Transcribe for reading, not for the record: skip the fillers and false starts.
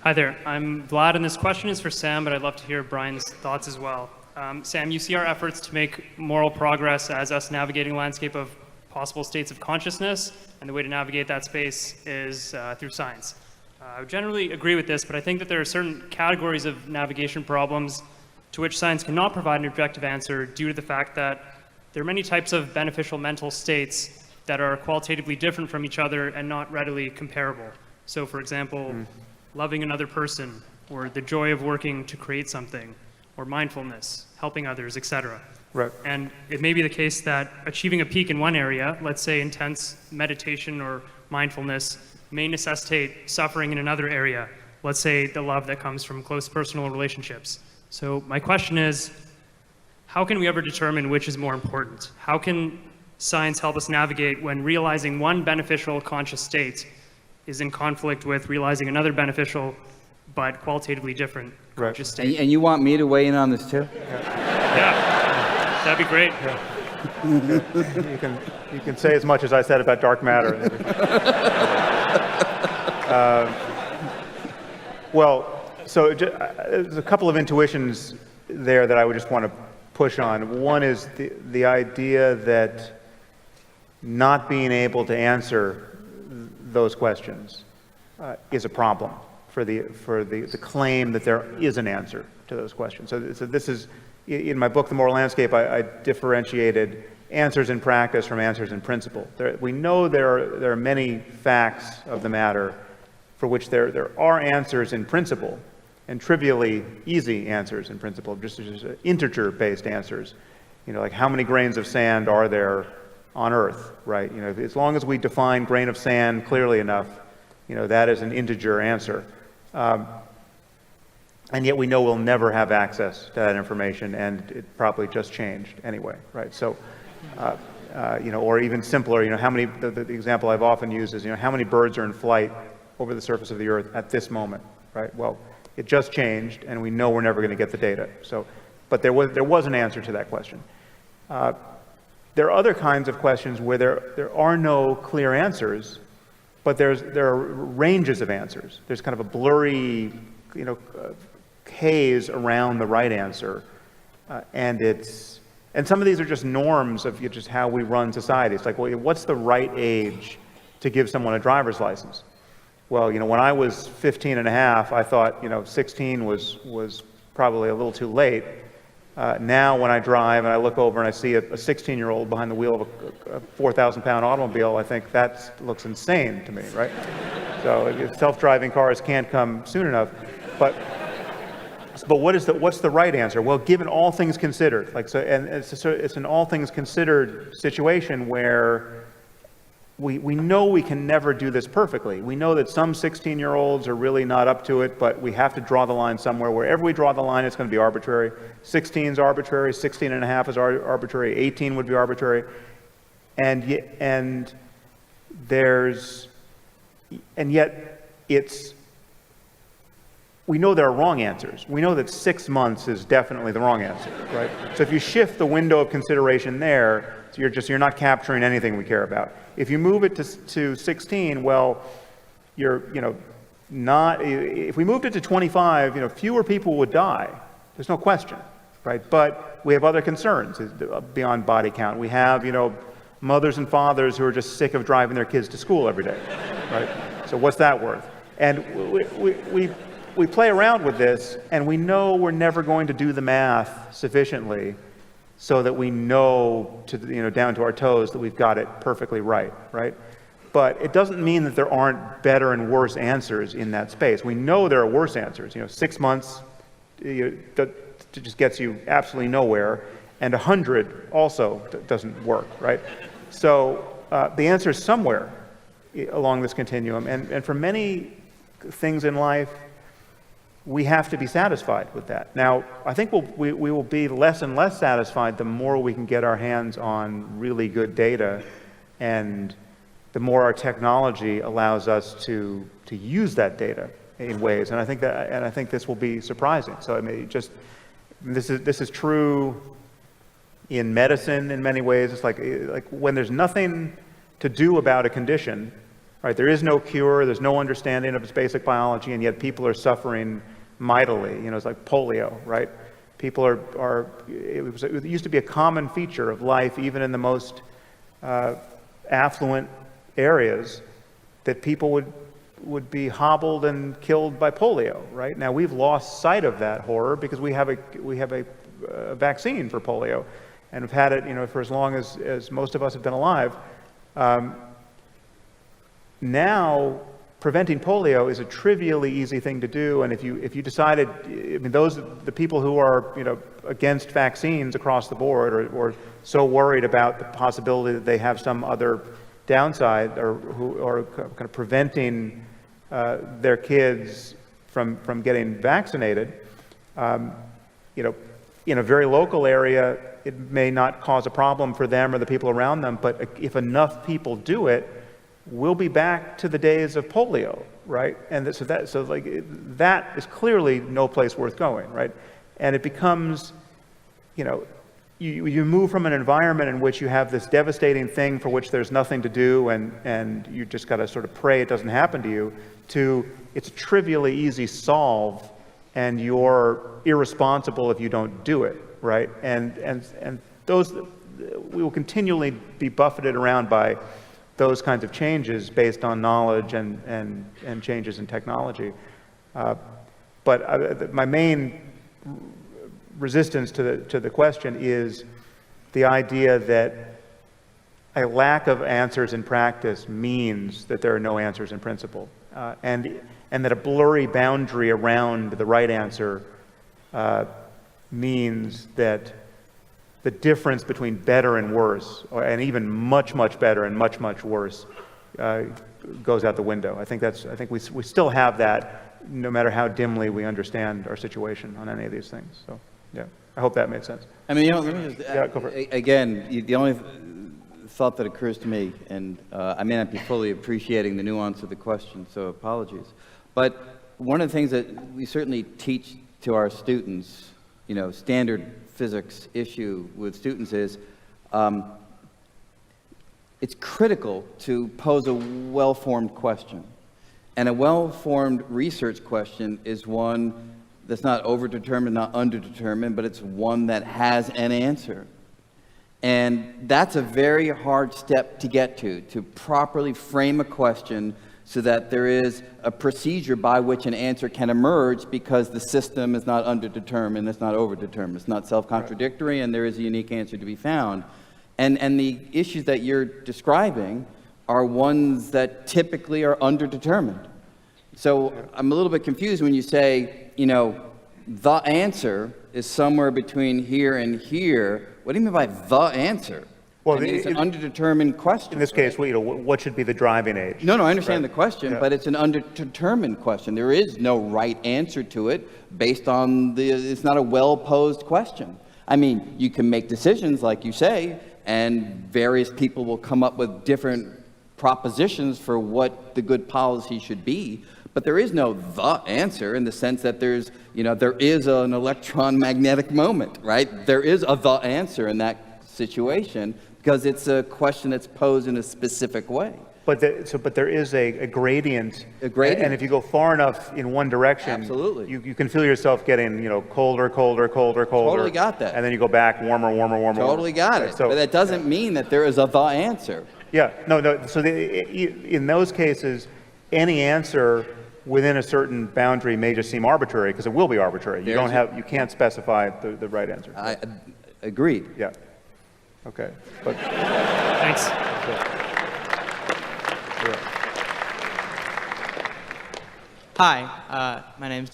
Hi there. I'm Vlad, and this question is for Sam, but I'd love to hear Brian's thoughts as well. Sam, you see our efforts to make moral progress as us navigating a landscape of possible states of consciousness, and the way to navigate that space is through science. I would generally agree with this, but I think that there are certain categories of navigation problems to which science cannot provide an objective answer due to the fact that there are many types of beneficial mental states that are qualitatively different from each other and not readily comparable. So, for example, loving another person, or the joy of working to create something, or mindfulness, helping others, etc. Right. And it may be the case that achieving a peak in one area, let's say intense meditation or mindfulness, may necessitate suffering in another area, let's say the love that comes from close personal relationships. So my question is, how can we ever determine which is more important? How can science help us navigate when realizing one beneficial conscious state is in conflict with realizing another beneficial but qualitatively different conscious state? And you want me to weigh in on this too? Yeah, that'd be great. Yeah. You can say as much as I said about dark matter. So there's a couple of intuitions there that I would just want to push on. One is the idea that not being able to answer those questions is a problem for the claim that there is an answer to those questions. So this is, in my book, The Moral Landscape, I differentiated answers in practice from answers in principle. We know there are many facts of the matter for which there are answers in principle, and trivially easy answers in principle, just integer-based answers. Like how many grains of sand are there on Earth, right? As long as we define grain of sand clearly enough, that is an integer answer. And yet we know we'll never have access to that information, and it probably just changed anyway, right? So, or even simpler, how many, the example I've often used is, how many birds are in flight over the surface of the Earth at this moment, right? Well, it just changed, and we know we're never going to get the data. So, but there was an answer to that question. There are other kinds of questions where there are no clear answers, but there are ranges of answers. There's kind of a blurry, haze around the right answer, and some of these are just norms of just how we run society. It's like, well, what's the right age to give someone a driver's license? Well, when I was 15 and a half, I thought 16 was probably a little too late. Now when I drive and I look over and I see a 16-year-old behind the wheel of a 4,000-pound automobile, I think that looks insane to me, right? So self-driving cars can't come soon enough. But what's the right answer? Well, given all things considered, it's an all things considered situation where we know we can never do this perfectly. We know that some 16-year-olds are really not up to it, but we have to draw the line somewhere. Wherever we draw the line, it's going to be arbitrary. 16 is arbitrary, 16 and a half is arbitrary, 18 would be arbitrary. And yet we know there are wrong answers. We know that 6 months is definitely the wrong answer, right? So if you shift the window of consideration there, you're not capturing anything we care about. If you move it to 16, well, if we moved it to 25, fewer people would die. There's no question, right? But we have other concerns beyond body count. We have, mothers and fathers who are just sick of driving their kids to school every day, right? So what's that worth? And we play around with this, and we know we're never going to do the math sufficiently so that we know down to our toes that we've got it perfectly right? But it doesn't mean that there aren't better and worse answers in that space. We know there are worse answers. 6 months that just gets you absolutely nowhere, and 100 also doesn't work, right? So the answer is somewhere along this continuum, and for many things in life, we have to be satisfied with that. Now, I think we will be less and less satisfied the more we can get our hands on really good data, and the more our technology allows us to use that data in ways. And I think this will be surprising. So this is true in medicine in many ways. It's like when there's nothing to do about a condition, right? There is no cure, there's no understanding of its basic biology, and yet people are suffering mightily. You know, it's like polio, right? People it used to be a common feature of life, even in the most affluent areas, that people would be hobbled and killed by polio, right? Now we've lost sight of that horror because we have a vaccine for polio, and have had it, you know, for as long as most of us have been alive. Now, preventing polio is a trivially easy thing to do, and if you decided, I mean, the people who are, you know, against vaccines across the board, or so worried about the possibility that they have some other downside, or who are kind of preventing their kids from getting vaccinated, you know, in a very local area, it may not cause a problem for them or the people around them, but if enough people do it, we'll be back to the days of polio, right? And that is clearly no place worth going, right? And it becomes, you know, you move from an environment in which you have this devastating thing for which there's nothing to do, and you just got to sort of pray it doesn't happen to you, to it's a trivially easy solve, and you're irresponsible if you don't do it, right? And those, we will continually be buffeted around by those kinds of changes based on knowledge and changes in technology. But my main resistance to the question is the idea that a lack of answers in practice means that there are no answers in principle, and that a blurry boundary around the right answer means that the difference between better and worse, and even much, much better and much, much worse, goes out the window. I think we still have that, no matter how dimly we understand our situation on any of these things. So, yeah, I hope that made sense. I mean, you know, let me just, Yeah, go for it. again, the only thought that occurs to me, and I may not be fully appreciating the nuance of the question, so apologies, but one of the things that we certainly teach to our students, you know, standard physics issue with students is it's critical to pose a well-formed question. And a well-formed research question is one that's not overdetermined, not underdetermined, but it's one that has an answer. And that's a very hard step to get to properly frame a question so that there is a procedure by which an answer can emerge, because the system is not underdetermined, it's not overdetermined, it's not self-contradictory, and there is a unique answer to be found. And the issues that you're describing are ones that typically are underdetermined. So I'm a little bit confused when you say, you know, the answer is somewhere between here and here. What do you mean by the answer? Well, I mean, it's an underdetermined question. In this case, well, you know, what should be the driving age? No, I understand the question, Yeah. but it's an underdetermined question. There is no right answer to it based on it's not a well-posed question. I mean, you can make decisions, like you say, and various people will come up with different propositions for what the good policy should be, but there is no the answer in the sense that there is an electron magnetic moment, right? There is a the answer in that situation, because it's a question that's posed in a specific way. But there is a gradient. A gradient. And if you go far enough in one direction, Absolutely. you can feel yourself getting, you know, colder. Totally got that. And then you go back warmer. Totally got it. So, but that doesn't mean that there is a the answer. Yeah, no. So in those cases, any answer within a certain boundary may just seem arbitrary, because it will be arbitrary. You can't specify the right answer. I agreed. Yeah. Okay. But Thanks. yeah. Hi, my name's